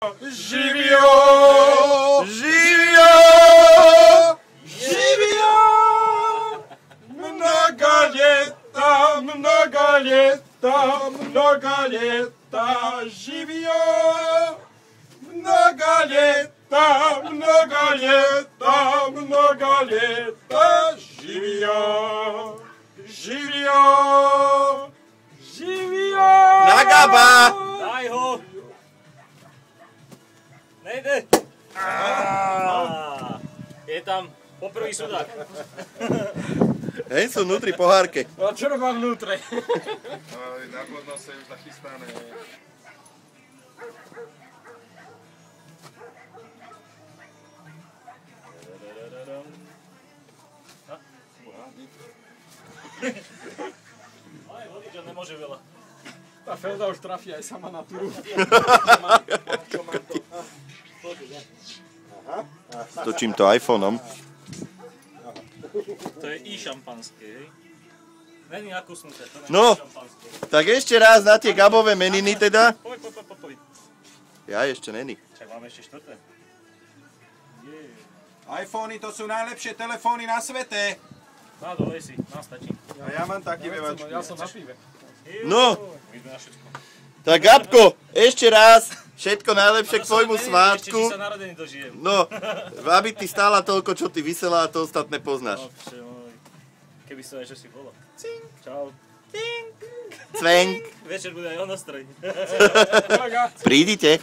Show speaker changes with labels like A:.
A: Živio! Živio! Živio! Mnoga ljeta, mnoga ljeta, mnoga ljeta, živio! Mnoga ljeta, mnoga ljeta, mnoga ljeta, živio! Živio! Živio!
B: Nagaba!
C: Daj ho! Nejde! Je tam poprvý sudák.
B: Hej, sú vnútri pohárke.
A: A čo mám vnútre?
D: Na plodnosť je už nachystané.
C: Aj vodič, on nemôže veľa.
A: Tá Felda už trafí aj sama na túru.
B: Točím to iPhoneom.
C: To je i šampanské, hej? Není nakusnuté, to není
B: No.
C: šampanské.
B: Tak ešte raz na tie Gabové meniny teda.
C: Poď.
B: Ja ešte není.
C: Čak máme ešte štvrté.
D: iPhony to sú najlepšie telefóny na svete.
C: Na dole si, nám stačí.
D: A ja mám taký vevačky.
A: Ja som na pive.
B: No.
C: My sme na všetko.
B: Tak Gabko, ešte raz. Všetko najlepšie k tvojmu
C: Ešte,
B: svátku.
C: či sa narodení dožijem.
B: No, aby ty stála toľko, čo ty vyselá a to ostatné poznáš.
C: Obče môj. Keby som aj, čo si bolo. Čau.
B: Cvenk.
C: Večer bude aj o nástroj.
B: Prídite.